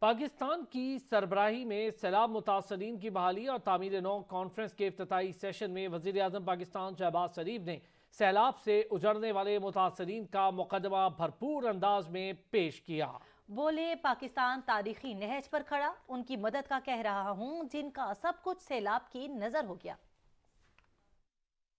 پاکستان کی سربراہی میں سیلاب متاثرین کی بحالی اور تعمیر نو کانفرنس کے افتتاحی سیشن میں وزیر اعظم پاکستان شہباز شریف نے سیلاب سے اجڑنے والے متاثرین کا مقدمہ بھرپور انداز میں پیش کیا۔ بولے پاکستان تاریخی نہج پر کھڑا، ان کی مدد کا کہہ رہا ہوں جن کا سب کچھ سیلاب کی نظر ہو گیا۔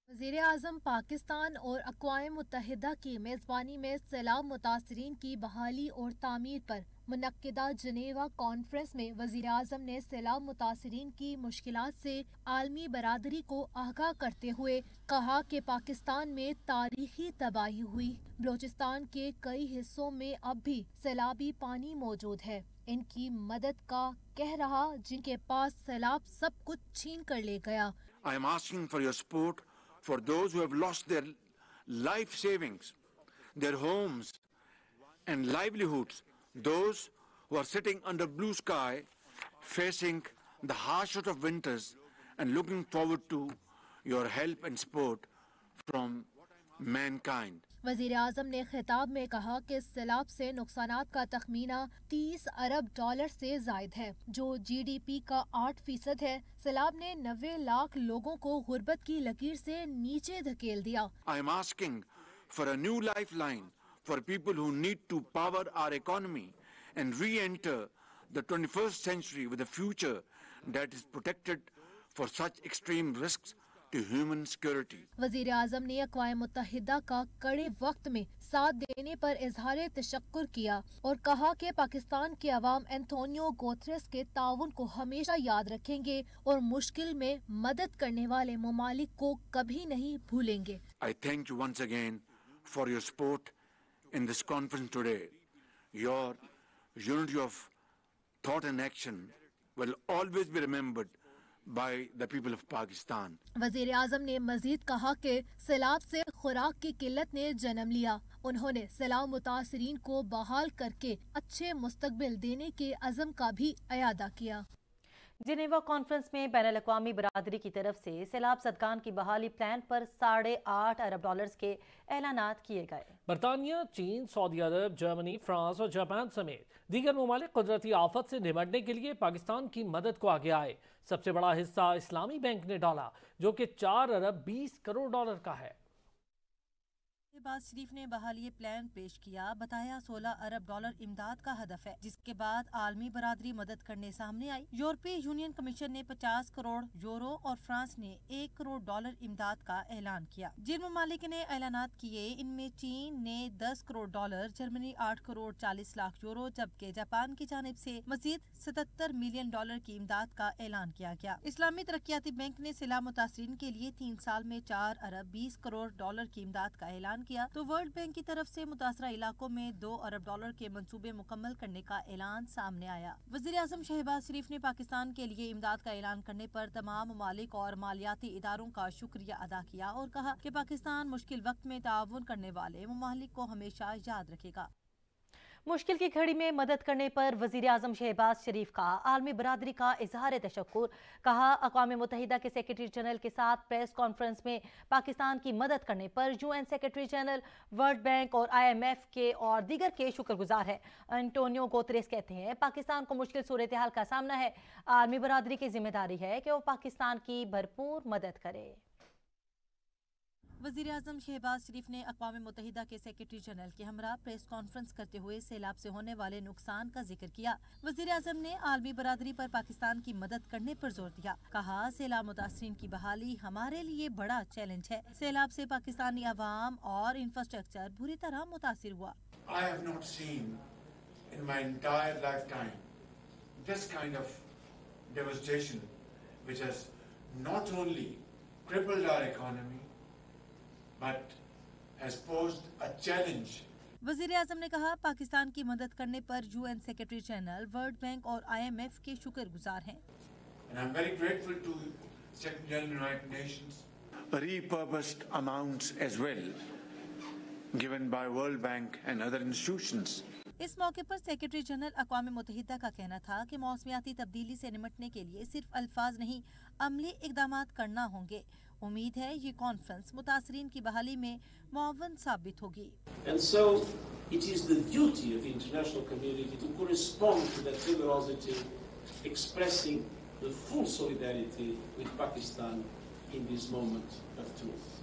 وزیر اعظم پاکستان اور اقوام متحدہ کی میزبانی میں سیلاب متاثرین کی بحالی اور تعمیر پر منعقدہ جنیوا کانفرنس میں وزیر اعظم نے سیلاب متاثرین کی مشکلات سے عالمی برادری کو آگاہ کرتے ہوئے کہا کہ پاکستان میں تاریخی تباہی ہوئی، بلوچستان کے کئی حصوں میں اب بھی سیلابی پانی موجود ہے، ان کی مدد کا کہہ رہا جن کے پاس سیلاب سب کچھ چھین کر لے گیا۔ I am asking for your support for those who have lost their life savings, their homes and livelihoods, those who are sitting under blue sky, facing the harshest of winters and looking forward to your help and support from mankind. وزیر اعظم نے خطاب میں کہا کہ سیلاب سے نقصانات کا تخمینہ 30 ارب ڈالر سے زائد ہے، جو جی ڈی پی کا 8% ہے۔ سیلاب نے 90 لاکھ لوگوں کو غربت کی لکیر سے نیچے دھکیل دیا۔ I am asking for a new lifeline for people who need to power our economy and re-enter the 21st century with a future that is protected for such extreme risks to human security. وزیر اعظم نے اقوام متحدہ کا کڑے وقت میں ساتھ دینے پر اظہار تشکر کیا اور کہا کہ پاکستان کے عوام اینٹونیو گوتریس کے تعاون کو ہمیشہ یاد رکھیں گے اور مشکل میں مدد کرنے والے ممالک کو کبھی نہیں بھولیں گے۔ I thank you once again for your support in this conference today. Your unity of thought and action will always be remembered by the people of Pakistan. وزیر اعظم نے مزید کہا کہ سیلاب سے خوراک کی قلت نے جنم لیا، انہوں نے سیلاب متاثرین کو بحال کر کے اچھے مستقبل دینے کے عزم کا بھی اعادہ کیا۔ جنیوا کانفرنس میں بین الاقوامی برادری کی طرف سے سیلاب زدگان کی بحالی پلان پر 8.5 ارب ڈالرز کے اعلانات کیے گئے۔ برطانیہ، چین، سعودی عرب، جرمنی، فرانس اور جاپان سمیت دیگر ممالک قدرتی آفت سے نمٹنے کے لیے پاکستان کی مدد کو آگے آئے۔ سب سے بڑا حصہ اسلامی بینک نے ڈالا، جو کہ 4 ارب 20 کروڑ ڈالر کا ہے۔ شہباز شریف نے بحالی پلان پیش کیا، بتایا 16 ارب ڈالر امداد کا ہدف ہے، جس کے بعد عالمی برادری مدد کرنے سامنے آئی۔ یورپی یونین کمیشن نے 50 کروڑ یورو اور فرانس نے 1 کروڑ ڈالر امداد کا اعلان کیا۔ جن ممالک نے اعلانات کیے ان میں چین نے 10 کروڑ ڈالر، جرمنی 8 کروڑ 40 لاکھ یورو، جبکہ جاپان کی جانب سے مزید 77 ملین ڈالر کی امداد کا اعلان کیا گیا۔ اسلامی ترقیاتی بینک نے سیلاب متاثرین کے لیے 3 سال میں 4 ارب 20 کروڑ ڈالر کی امداد کا اعلان کیا، تو ورلڈ بینک کی طرف سے متاثرہ علاقوں میں 2 ارب ڈالر کے منصوبے مکمل کرنے کا اعلان سامنے آیا۔ وزیر اعظم شہباز شریف نے پاکستان کے لیے امداد کا اعلان کرنے پر تمام ممالک اور مالیاتی اداروں کا شکریہ ادا کیا اور کہا کہ پاکستان مشکل وقت میں تعاون کرنے والے ممالک کو ہمیشہ یاد رکھے گا۔ مشکل کی گھڑی میں مدد کرنے پر وزیر اعظم شہباز شریف کا عالمی برادری کا اظہار تشکر، کہا اقوام متحدہ کے سیکرٹری جنرل کے ساتھ پریس کانفرنس میں پاکستان کی مدد کرنے پر U N secretary general, world bank اور آئی ایم ایف کے اور دیگر کے شکر گزار ہے۔ اینٹونیو گوتریس کہتے ہیں پاکستان کو مشکل صورتحال کا سامنا ہے، عالمی برادری کی ذمہ داری ہے کہ وہ پاکستان کی بھرپور مدد کرے۔ وزیر اعظم شہباز شریف نے اقوام متحدہ کے سیکرٹری جنرل کے ہمراہ پریس کانفرنس کرتے ہوئے سیلاب سے ہونے والے نقصان کا ذکر کیا۔ وزیر اعظم نے عالمی برادری پر پاکستان کی مدد کرنے پر زور دیا، کہا سیلاب متاثرین کی بحالی ہمارے لیے بڑا چیلنج ہے، سیلاب سے پاکستانی عوام اور انفراسٹرکچر بری طرح متاثر ہوا۔ I have not seen in my entire lifetime this kind of devastation which has not only crippled our economy but has posed a challenge. وزیر اعظم نے کہا پاکستان کی مدد کرنے پر U N secretary general, world bank اور آئی ایم ایف کے شکر گزار ہیں۔ And I'm very grateful to Secretary General United Nations. Repurposed amounts as well given by World Bank and other institutions. اس موقع پر سیکرٹری جنرل اقوام متحدہ کا کہنا تھا کہ موسمیاتی تبدیلی سے نمٹنے کے لیے صرف الفاظ نہیں، عملی اقدامات کرنا ہوں گے۔ उम्मीद है ये कॉन्फ्रेंस मुतासरीन की बहाली में मुआवन साबित होगी। And so it is the duty of the international community to correspond to that generosity, expressing the full solidarity with Pakistan in this moment of truth.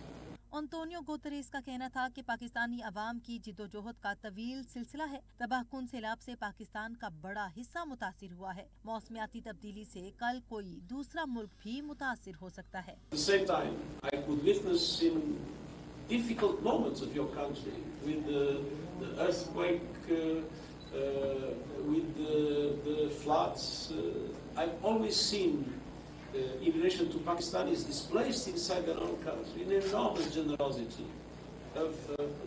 Antonio Guterres का कहना था कि पाकिस्तानी अवाम की जिद्दोजहद का तवील सिलसिला है। तबाहकुन सैलाब से पाकिस्तान का बड़ा हिस्सा मुतासिर हुआ है। मौसमियाती तब्दीली से कल कोई दूसरा मुल्क भी मुतासिर हो सकता है। At the same time, I could witness in difficult moments of your country with the earthquake, with the floods. I've always seen in relation to Pakistanis displaced inside their own country, an enormous generosity of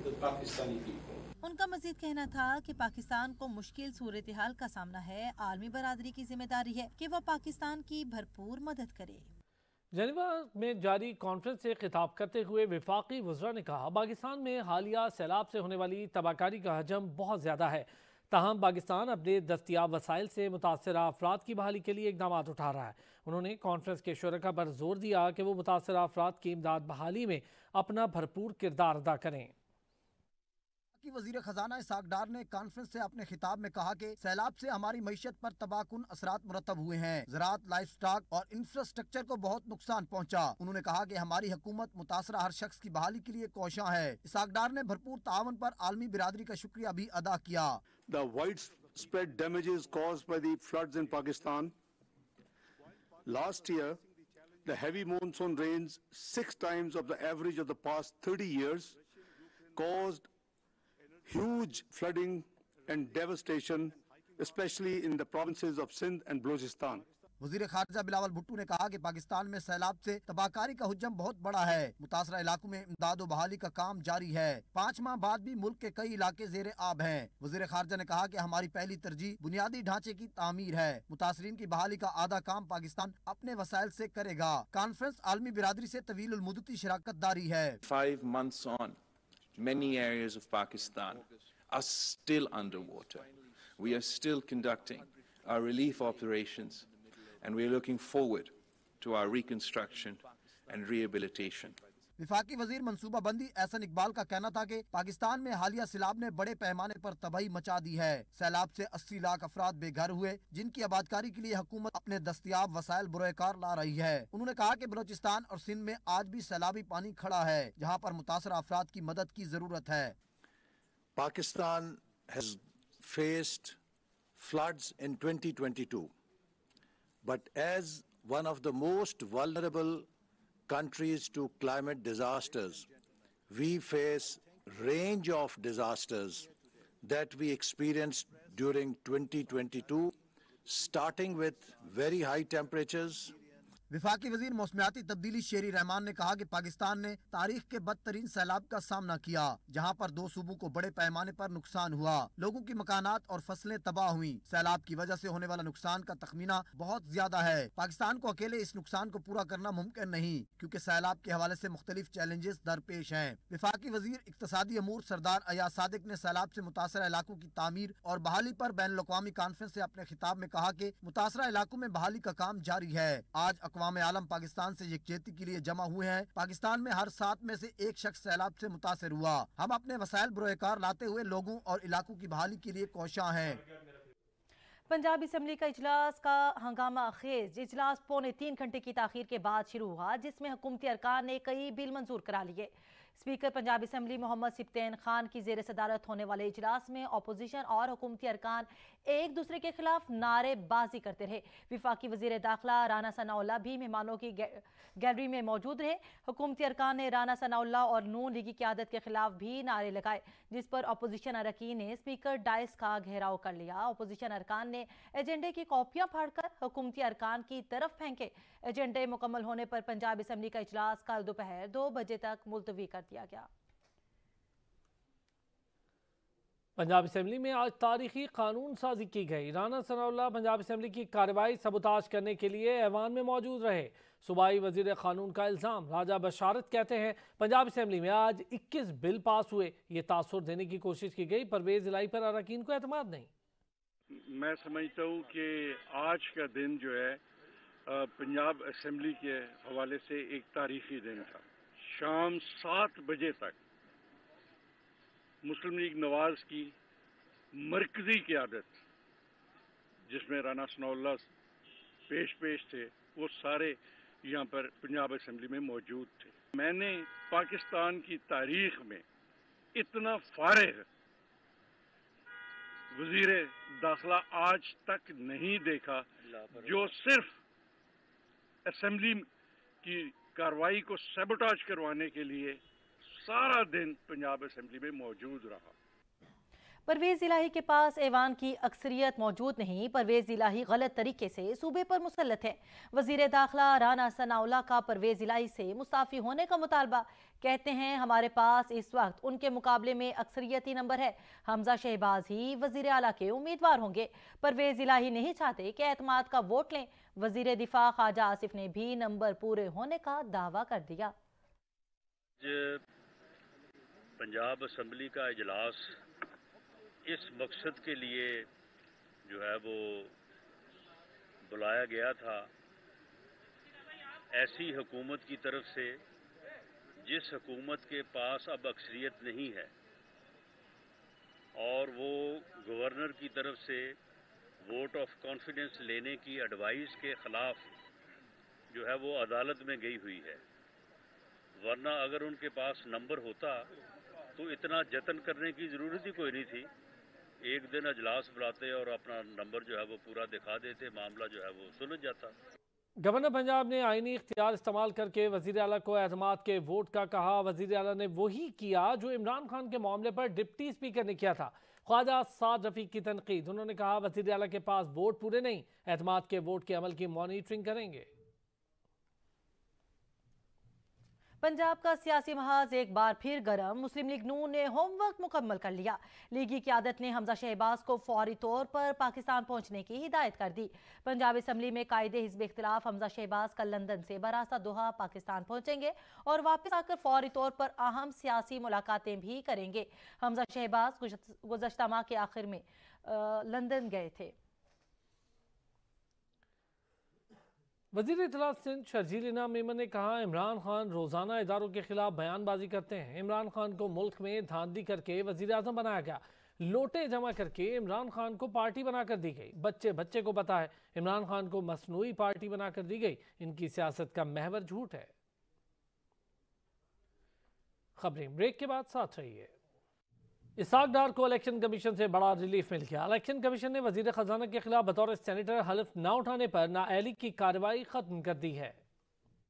the Pakistani people. उनका मजीद कहना था कि पाकिस्तान को मुश्किल सूरत हाल का सामना है। आलमी बरादरी की जिम्मेदारी है कि वह पाकिस्तान की भरपूर मदद करे। जेनेवा में जारी कॉन्फ्रेंस से खिताब करते हुए वफाकी वज़रा ने कहा, पाकिस्तान में हालिया सैलाब से होने वाली तबाहकारी का हजम बहुत ज़्यादा है। ताहम पाकिस्तान अपने दस्तियाब वसाइल से मुतासरा अफराद की बहाली के लिए इकदाम उठा रहा है। उन्होंने कॉन्फ्रेंस के शुरका पर जोर दिया कि वो मुतासरा अफराद की इमदाद बहाली में अपना भरपूर किरदार अदा करें। की वजीर खजाना इसहाक डार ने कॉन्फ्रेंस से अपने खिताब में कहा कि सैलाब से हमारी मईशत पर तबाहकुन असरात मुरतब हुए हैं। ज़राअत, लाइफ स्टॉक और इंफ्रास्ट्रक्चर को बहुत नुकसान पहुंचा। उन्होंने कहा कि हमारी हुकूमत मुतासरा हर शख्स की बहाली के लिए कोशां है। इसहाक डार ने भरपूर तावन पर आलमी बिरादरी का शुक्रिया भी अदा किया। The widespread damages caused by the floods in Pakistan. Last year, the heavy monsoon rains, 6 times of the average of the past 30 years, caused huge flooding and devastation, especially in the provinces of Sindh and Balochistan. वजीर खारजा बिलावल भुट्टो ने कहा कि पाकिस्तान में सैलाब से तबाहकारी का हुज्जम बहुत बड़ा है। मुतासरा इलाकों में इमदाद व बहाली का काम जारी है। 5 माह बाद भी मुल्क के कई इलाके ज़ेरे आब हैं। वजीर खारजा ने कहा कि हमारी पहली तरजीह बुनियादी ढांचे की तामीर है। मुतासरीन की बहाली का आधा काम पाकिस्तान अपने वसाइल से करेगा। कॉन्फ्रेंस आलमी बिरादरी से तवील उल मुद्दती शराकत दारी है। 5 months on, many areas of Pakistan are still underwater. We are still conducting our relief operations, and we are looking forward to our reconstruction and rehabilitation. विफाकी वजीर मनसूबा बंदी एहसन इकबाल का कहना था कि पाकिस्तान में हालिया सैलाब ने बड़े पैमाने पर तबाही मचा दी है। सैलाब से 80 लाख अफराद बेघर हुए, जिनकी आबादकारी के लिए हुकूमत अपने दस्तियाब वसाइल बुरोकार ला रही है। उन्होंने कहा कि बलोचिस्तान और सिंध में आज भी सैलाबी पानी खड़ा है, जहाँ पर मुतासरा अफराद की मदद की जरूरत है। Pakistan has faced floods in 2022, but as one of the most vulnerable countries to climate disasters, we face range of disasters that we experienced during 2022, starting with very high temperatures. विफाकी वजीर मौसमियाती तब्दीली शेरी रहमान ने कहा कि पाकिस्तान ने तारीख के बदतरीन सैलाब का सामना किया, जहां पर 2 सूबों को बड़े पैमाने पर नुकसान हुआ। लोगों की मकानात और फसलें तबाह हुई। सैलाब की वजह से होने वाला नुकसान का तखमीना बहुत ज्यादा है। पाकिस्तान को अकेले इस नुकसान को पूरा करना मुमकिन नहीं, क्योंकि सैलाब के हवाले से मुख्तलिफ चैलेंजेस दरपेश हैं। विफाकी वजीर इक्तसादी अमूर सरदार अयाज सादिक ने सैलाब से मुतासरा इलाकों की तामीर और बहाली पर बैन अल-अक़वामी कॉन्फ्रेंस से अपने खिताब में कहा कि मुतासरा इलाकों में बहाली का काम जारी है। आज अक़वाम आलम पाकिस्तान से यकजहती के लिए जमा हुए हैं। पाकिस्तान में हर 7 में से 1 शख्स सैलाब से मुतासर हुआ। हम अपने वसाइल बुरोकार लाते हुए लोगों और इलाकों की बहाली के लिए कोशां हैं। पंजाब असम्बली का इजलास का हंगामा खेज इजलास 3.25 घंटे की ताखीर के बाद शुरू हुआ, जिसमें हुकूमती अरकान ने कई बिल मंजूर करा लिए। स्पीकर पंजाब असम्बली मोहम्मद सिब्तैन खान की जेर सदारत होने वाले इजलास में अपोजिशन और हुकूमती अरकान एक दूसरे के खिलाफ नारेबाजी करते रहे। विफाकी वजीर दाखिला राना सनाउल्लाह भी मेहमानों की गैलरी में मौजूद रहे। हुकूमती अरकान ने राना सनाउल्लाह और नून लीगी क़यादत के खिलाफ भी नारे लगाए, जिस पर अपोजिशन अरकान ने स्पीकर डाइस का घेराव कर लिया। अपोजिशन अरकान ने एजेंडे की कॉपियां फाड़कर हुकूमती अरकान की तरफ फेंके। एजेंडे मुकम्मल होने पर पंजाब असम्बली का इजलास कल दोपहर 2 बजे तक मुलतवी कर दिया गया। पंजाब असम्बली में आज तारीखी कानून साजी की गई। राना सनाउल्लाह पंजाब असम्बली की कार्रवाई सबूताज करने के लिए ऐवान में मौजूद रहे। सूबाई वजीर कानून का इल्ज़ाम। राजा बशारत कहते हैं पंजाब असम्बली में आज 21 बिल पास हुए। ये तासुर देने की कोशिश की गई, परवेज इलाही पर अरकान को एतमाद नहीं। मैं समझता हूँ कि आज का दिन जो है पंजाब असेंबली के हवाले से एक तारीखी दिन था। शाम 7 बजे तक मुस्लिम लीग नवाज की मरकजी क़यादत, जिसमें राना सनाउल्लाह पेश थे, वो सारे यहाँ पर पंजाब असेंबली में मौजूद थे। मैंने पाकिस्तान की तारीख में इतना फारिग वजीर दाखिला आज तक नहीं देखा, जो सिर्फ असेंबली की कार्रवाई को सैबोटाज करवाने के लिए सारा दिन पंजाब असेंबली में मौजूद रहा। परवेज इलाही के पास ऐवान की अक्सरियत मौजूद नहीं। परवेज इलाही गलत तरीके से सूबे पर मुसल्लत है। वजीर दाखिला राना सनाउल्लाह का परवेज इलाही से मुस्ताफी होने का मुतालबा। कहते हैं हमारे पास इस वक्त उनके मुकाबले में अक्सरियती नंबर है। हमजा शहबाज ही वजीर आला के उम्मीदवार होंगे। परवेज इलाही नहीं चाहते कि एतमाद का वोट लें। वजीर दिफा ख्वाजा आसिफ ने भी नंबर पूरे होने का दावा कर दिया। पंजाब असेंबली का इजलास इस मकसद के लिए जो है वो बुलाया गया था, ऐसी हुकूमत की तरफ से जिस हुकूमत के पास अब अक्सरियत नहीं है और वो गवर्नर की तरफ से वोट ऑफ कॉन्फिडेंस लेने की एडवाइस के खिलाफ जो है वो अदालत में गई हुई है। वरना अगर उनके पास नंबर होता तो इतना जतन करने की ज़रूरत ही कोई नहीं थी। एक दिन अजलास बुलाते और अपना नंबर जो है वो पूरा दिखा देते, मामला जो है वो सुलझ जाता। गवर्नर पंजाब ने आईनी इख्तियार इस्तेमाल करके वजीर आला को एतमाद के वोट का कहा। वजीर आला ने वही किया जो इमरान खान के मामले पर डिप्टी स्पीकर ने किया था। ख्वाजा साद रफीक की तनकीद। उन्होंने कहा वजीर आला के पास वोट पूरे नहीं, एतमाद के वोट के अमल की मॉनिटरिंग करेंगे। पंजाब का सियासी महाज एक बार फिर गरम। मुस्लिम लीग नून ने होमवर्क मुकम्मल कर लिया। लीगी क़यादत ने हमजा शहबाज को फौरी तौर पर पाकिस्तान पहुंचने की हिदायत कर दी। पंजाब असेंबली में कायदे हिज़्ब इख्तिलाफ हमजा शहबाज कल लंदन से बरास्ता दोहा पाकिस्तान पहुंचेंगे और वापस आकर फौरी तौर पर अहम सियासी मुलाकातें भी करेंगे। हमजा शहबाज गुज़श्ता माह के आखिर में लंदन गए थे। वज़ीर इत्तलात सिंध शर्जील इनाम मेमन ने कहा इमरान खान रोज़ाना इदारों के खिलाफ बयानबाजी करते हैं। इमरान खान को मुल्क में धांधली करके वज़ीर आज़म बनाया गया। लोटे जमा करके इमरान खान को पार्टी बनाकर दी गई। बच्चे को पता है इमरान खान को मसनूई पार्टी बनाकर दी गई। इनकी सियासत का महवर झूठ है। खबरें ब्रेक के बाद साथ रहिए। इसहाक डार को इलेक्शन कमीशन से बड़ा रिलीफ मिल गया। इलेक्शन कमीशन ने वजीर खजाना के खिलाफ बतौर सेनेटर हल्फ न उठाने पर नाअहली की कार्रवाई खत्म कर दी है।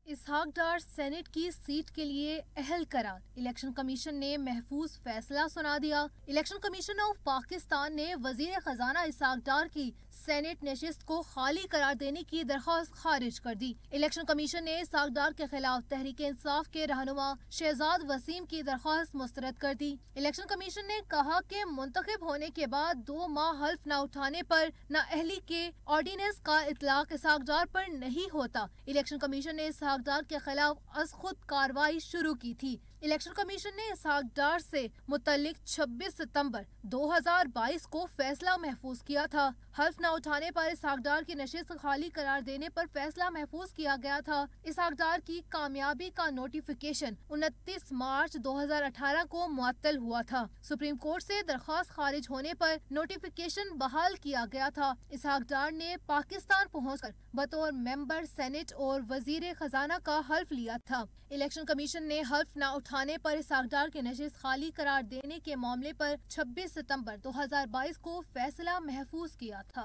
इसहाक डार सेनेट की सीट के लिए अहल करार। इलेक्शन कमीशन ने महफूज फैसला सुना दिया। इलेक्शन कमीशन ऑफ पाकिस्तान ने वजीर खजाना इसहाक डार की सेनेट नशिस्त को खाली करार देने की दरख्वास्त खारिज कर दी। इलेक्शन कमीशन ने इसहाक डार के खिलाफ तहरीक इंसाफ के रहनुमा शहजाद वसीम की दरख्वास्त मुस्तरद कर दी। इलेक्शन कमीशन ने कहा कि मुंतखब होने के बाद 2 माह हल्फ न उठाने पर नाअहली के ऑर्डिनेंस का इतलाक इसहाक डार पर नहीं होता। इलेक्शन कमीशन ने इसहाक डार के खिलाफ अज खुद कार्रवाई शुरू की थी। इलेक्शन कमीशन ने इसहाक डार से मुतल्लिक 26 सितंबर 2022 को फैसला महफूज किया था। हल्फ न उठाने पर इसहाक डार की नशिस्त खाली करार देने पर फैसला महफूज किया गया था। इसहाक डार की कामयाबी का नोटिफिकेशन 29 मार्च 2018 को मुअत्तल हुआ था। सुप्रीम कोर्ट से दरख्वास्त खारिज होने पर नोटिफिकेशन बहाल किया गया था। इसहाक डार ने पाकिस्तान पहुंचकर बतौर मेंबर सेनेट और वजीर खजाना का हल्फ लिया था। इलेक्शन कमीशन ने हल्फ न उठाने पर इसहाक डार की नशिस्त खाली करार देने के मामले पर 26 सितंबर 2022 को फैसला महफूज किया था।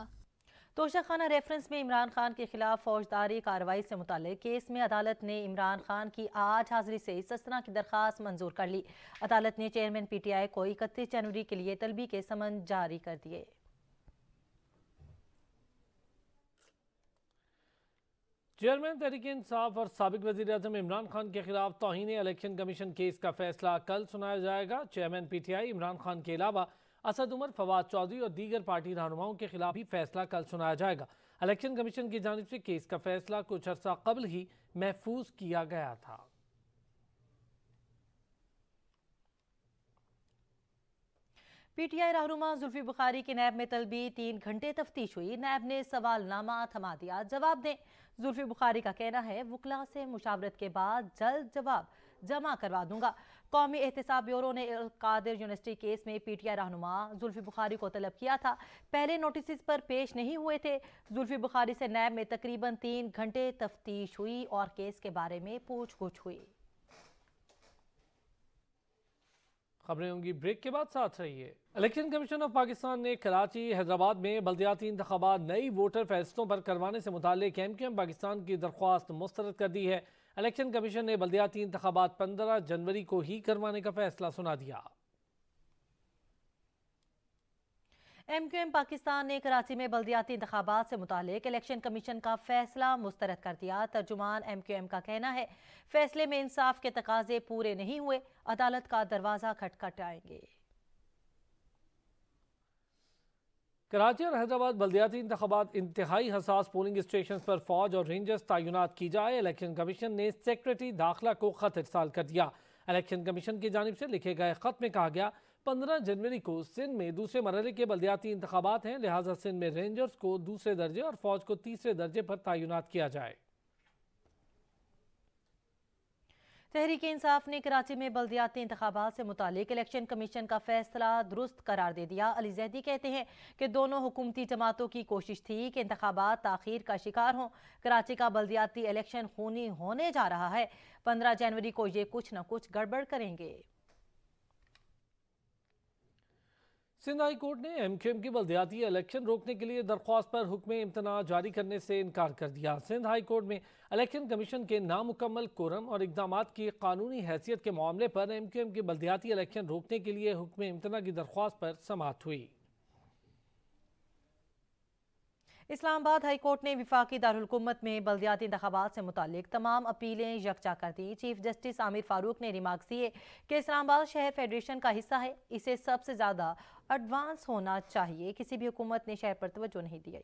तोशाखाना रेफरेंस में इमरान खान के खिलाफ फौजदारी कार्रवाई से मुताल्लिक केस में अदालत ने इमरान खान की आज हाजिरी से इस्तस्ना की दरख्वास्त मंजूर कर ली। अदालत ने चेयरमैन PTI को 31 जनवरी के लिए तलबी के समन जारी कर दिए। चेयरमैन तहरीक इंसाफ और साबिक वज़ीर आज़म इमरान खान के खिलाफ तौहीन इलेक्शन कमीशन केस का फैसला कल सुनाया जाएगा। चेयरमैन PTI इमरान खान के अलावा असद उमर, फवाद चौधरी और दीगर पार्टी रहनुमाओं के खिलाफ भी फैसला कल सुनाया जाएगा। इलेक्शन कमीशन की जानिब से केस का फैसला कुछ अर्सा कबल ही महफूज किया गया था। पीटीआई रहनुमा जुल्फी बुखारी की नैब में तलबी 3 घंटे तफ्तीश हुई। नैब ने सवालनामा थमा दिया, जवाब दें। जुल्फी बुखारी का कहना है वकला से मुशावरत के बाद जल्द जवाब जमा करवा दूंगा। कौमी एहतसाब ब्यूरो ने कादिर यूनिवर्सिटी केस में पीटीआई रहनुमा जुल्फी बुखारी को तलब किया था। पहले नोटिस पर पेश नहीं हुए थे। जुल्फी बुखारी से नैब में तकरीबन 3 घंटे तफ्तीश हुई और केस के बारे में पूछगछ हुई। खबरें होंगी ब्रेक के बाद, साथ रहिए। इलेक्शन कमीशन ऑफ पाकिस्तान ने कराची, हैदराबाद में बल्दियाती इंतखाबात नई वोटर फहरिस्तों पर करवाने से मुताल्लिक MQM पाकिस्तान की दरख्वास्त मुस्तरद कर दी है। इलेक्शन कमीशन ने बल्दियाती इंतखाबात 15 जनवरी को ही करवाने का फैसला सुना दिया। MQM पाकिस्तान ने कराची में बल्दियाती इंतखाबात से मुतालिक इलेक्शन कमीशन का फैसला मुस्तरद कर दिया। तर्जुमान MQM का कहना है फैसले में इंसाफ के तकाजे पूरे नहीं हुए, अदालत का दरवाजा खटखटाएंगे। कराची और हैदराबाद बल्दियाती इंतखाबात इंतहाई हसास पोलिंग स्टेशन पर फौज और रेंजर्स तैनात की जाए। इलेक्शन कमीशन ने सेक्रेटरी दाखिला को खत इरसाल कर दिया। इलेक्शन कमीशन की जानिब से लिखे गए खत में कहा गया 15 जनवरी को सिंध में दूसरे मरहले के बल्दियाती इंतखाबात हैं, लिहाजा सिंध में रेंजर्स को दूसरे दर्जे और फौज को तीसरे दर्जे पर तैनात किया जाए। तहरीक इंसाफ ने कराची में बल्दियाती इंतखाबात से मुतालिक इलेक्शन कमीशन का फैसला दुरुस्त करार दे दिया। अली जैदी कहते हैं कि दोनों हुकूमती जमातों की कोशिश थी कि इंतखाबात ताखीर का शिकार हों। कराची का बल्दियाती इलेक्शन खूनी होने जा रहा है। 15 जनवरी को ये कुछ न कुछ गड़बड़ करेंगे। सिंध हाई कोर्ट ने MQM की बल्दियाती इलेक्शन रोकने के लिए दरख्वास्त पर हुक्म इम्तना जारी करने से इनकार कर दिया। सिंध हाई कोर्ट में इलेक्शन कमीशन के नामुकम्मल कोरम और इकदामात की कानूनी हैसियत के मामले पर MQM की बल्दियाती इलेक्शन रोकने के लिए हुक्म इम्तना की दरख्वास्त पर समाअत हुई। इस्लामाबाद हाई कोर्ट ने विफाकी दारुल-हुकूमत में बल्दियाती इंतखाबात से मुतालिक तमाम अपीलें यकजा कर दी। चीफ जस्टिस आमिर फारूक ने रिमार्क्स दिए कि इस्लामाबाद शहर फेडरेशन का हिस्सा है, इसे सबसे ज़्यादा एडवांस होना चाहिए। किसी भी हुकूमत ने शहर पर तवज्जो नहीं दी।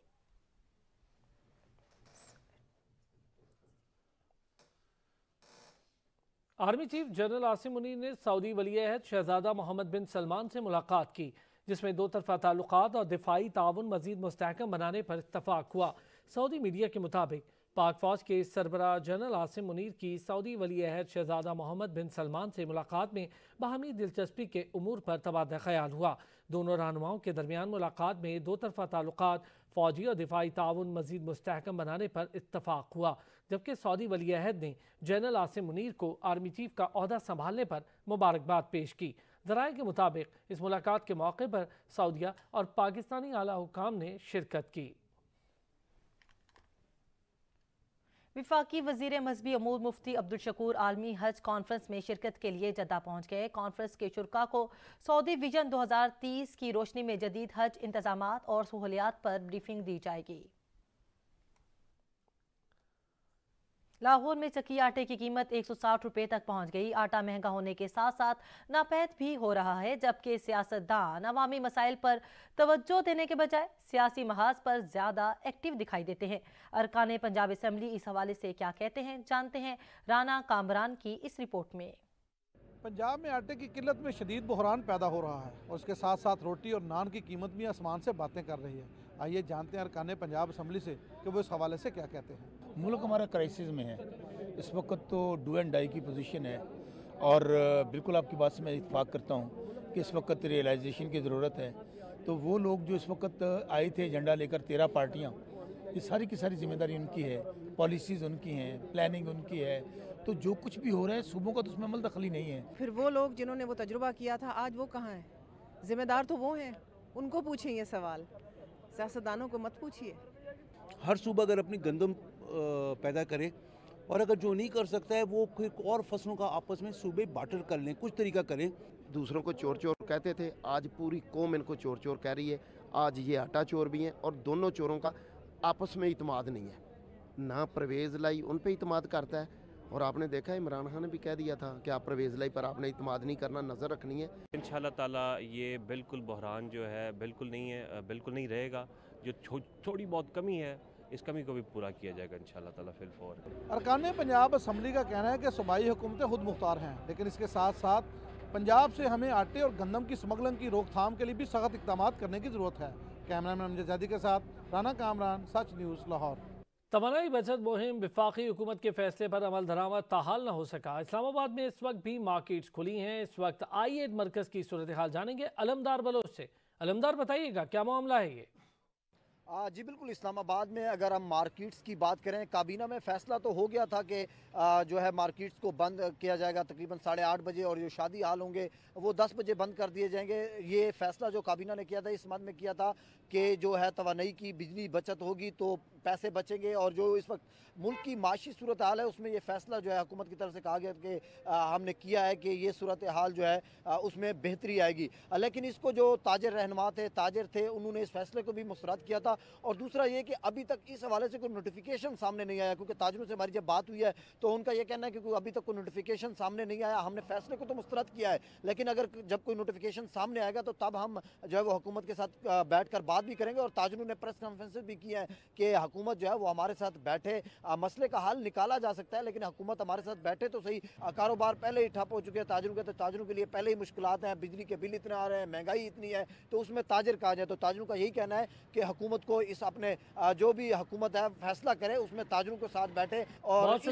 Army chief general Asim Munir ने सऊदी वली-ए-अहद शहजादा मोहम्मद बिन सलमान से मुलाकात की, जिसमें दो तरफा ताल्लुकात और दिफाई ताउन मजीद मुस्तहकम बनाने पर इत्तफाक हुआ। सऊदी मीडिया के मुताबिक पाक फौज के सरबराह जनरल आसिम मुनीर की सऊदी वली-ए-अहद शहजादा मोहम्मद बिन सलमान से मुलाकात में बाहमी दिलचस्पी के उमूर पर तबादला ख्याल हुआ। दोनों रहनुमाओं के दरमियान मुलाकात में दो तरफा ताल्लुकात, फौजी और दिफाई ताउन मजीद मुस्तहकम बनाने पर इत्तफाक हुआ, जबकि सऊदी वली-ए-अहद ने जनरल आसिम मुनीर को आर्मी चीफ का ओहदा संभालने पर मुबारकबाद पेश की। ज़राए के मुताबिक इस मुलाकात के मौके पर सऊदीया और पाकिस्तानी आला हुकाम ने शिरकत की। विफाकी वजीर मजहबी अमूर मुफ्ती अब्दुल शकूर आलमी हज कॉन्फ्रेंस में शिरकत के लिए जद्दा पहुँच गए। कॉन्फ्रेंस के शुरका को सऊदी विजन 2030 की रोशनी में जदीद हज इंतजामात और सहूलियात पर ब्रीफिंग दी जाएगी। लाहौर में चक्की आटे की कीमत 160 रुपये तक पहुंच गई। आटा महंगा होने के साथ साथ नापैद भी हो रहा है, जबकि सियासतदान अवामी मसाइल पर तवज्जो देने के बजाय सियासी महाज पर ज्यादा एक्टिव दिखाई देते हैं। अरकान पंजाब असम्बली इस हवाले से क्या कहते हैं, जानते हैं राना कामरान की इस रिपोर्ट में। पंजाब में आटे की किल्लत में शदीद बहरान पैदा हो रहा है और उसके साथ साथ रोटी और नान की कीमत भी आसमान से बातें कर रही है। आइए जानते हैं अरकान पंजाब असम्बली से कि वो इस हवाले से क्या कहते हैं। मुल्क हमारा क्राइसिस में है इस वक्त, तो डू एंड डाई की पोजीशन है और बिल्कुल आपकी बात से मैं इत्तेफाक करता हूँ कि इस वक्त रियलाइजेशन की ज़रूरत है। तो वो लोग जो इस वक्त आए थे एजेंडा लेकर 13 पार्टियाँ, ये सारी की सारी जिम्मेदारी उनकी है, पॉलिसीज़ उनकी हैं, प्लानिंग उनकी है। तो जो कुछ भी हो रहा है सूबों का तो उसमें अमल दखली नहीं है। फिर वो लोग जिन्होंने वो तजुर्बा किया था आज वो कहाँ हैं? जिम्मेदार तो वो हैं, उनको पूछें ये सवाल, सियासतदानों को मत पूछिए। हर सूबा अगर अपनी गंदम पैदा करे और अगर जो नहीं कर सकता है वो कोई और फसलों का आपस में सूबे बार्टर कर लें, कुछ तरीका करें। दूसरों को चोर चोर कहते थे, आज पूरी कौम इनको चोर चोर कह रही है। आज ये आटा चोर भी हैं और दोनों चोरों का आपस में इत्माद नहीं है। ना परवेज़ लाई उन पे इत्माद करता है और आपने देखा इमरान खान ने भी कह दिया था कि आप परवेज़ लाई पर आपने इत्माद नहीं करना, नज़र रखनी है। इंशाल्लाह ताला ये बिल्कुल बहरान जो है बिल्कुल नहीं है, बिल्कुल नहीं रहेगा। जो थोड़ी बहुत कमी है इस कमी को भी पूरा किया जाएगा इंशाल्लाह ताला फिल फौर। अरकान पंजाब असम्बली का कहना है कि सूबाई हुकूमतें खुद मुख्तार हैं, लेकिन इसके साथ साथ पंजाब से हमें आटे और गंदम की स्मगलिंग की रोकथाम के लिए भी सख्त इक़दाम करने की ज़रूरत है। कैमरामैन अमजद ज़ैदी के साथ राना कामरान, सच न्यूज़, लाहौर। तवानाई बचत मुहिम विफाकी हुकूमत के फैसले पर अमल दरामद ताहाल न हो सका। इस्लामाबाद में इस वक्त भी मार्केट्स खुली हैं। इस वक्त आई8 मरकज़ की सूरत हाल जानेंगे अलमदार बलोच से। अलमदार बताइएगा क्या मामला है ये? जी बिल्कुल, इस्लामाबाद में अगर हम मार्केट्स की बात करें, काबीना में फ़ैसला तो हो गया था कि जो है मार्केट्स को बंद किया जाएगा तकरीबन 8:30 बजे, और जो शादी हाल होंगे वो 10 बजे बंद कर दिए जाएंगे। ये फ़ैसला जो काबीना ने किया था इस मद में किया था कि जो है तवानाई की बिजली बचत होगी तो पैसे बचेंगे, और जो इस वक्त मुल्क की माशी सूरत हाल है उसमें ये फ़ैसला जो है हुकूमत की तरफ से कहा गया कि हमने किया है कि ये सूरत हाल जो है उसमें बेहतरी आएगी। लेकिन इसको जो ताजर रहनुमा थे, ताजर थे, उन्होंने इस फैसले को भी मुस्तरद किया था। और दूसरा ये कि अभी तक इस हवाले से कोई नोटिफिकेशन सामने नहीं आया, क्योंकि ताजरों से हमारी जब बात हुई है तो उनका ये कहना है कि अभी तक कोई नोटिफिकेशन सामने नहीं आया। हमने फैसले को तो मुस्तरद किया है, लेकिन अगर जब कोई नोटिफिकेशन सामने आएगा तो तब हम जो है वो हुकूमत के साथ बैठ कर बात भी करेंगे। और ताजरों ने प्रेस कॉन्फ्रेंस भी की है कि हुकूमत जो है वो हमारे साथ बैठे, मसले का हल निकाला जा सकता है, लेकिन हुकूमत हमारे साथ बैठे तो सही। कारोबार पहले ही ठप हो चुके हैं ताजरों के, तो ताजरों के लिए पहले ही मुश्किलात हैं, बिजली के बिल इतने आ रहे हैं, महंगाई इतनी है, तो उसमें ताजर कहा जाए। तो ताजरों का यही कहना है कि हुकूमत को इस अपने जो भी हुकूमत है फैसला करे उसमें ताजरों के साथ बैठे और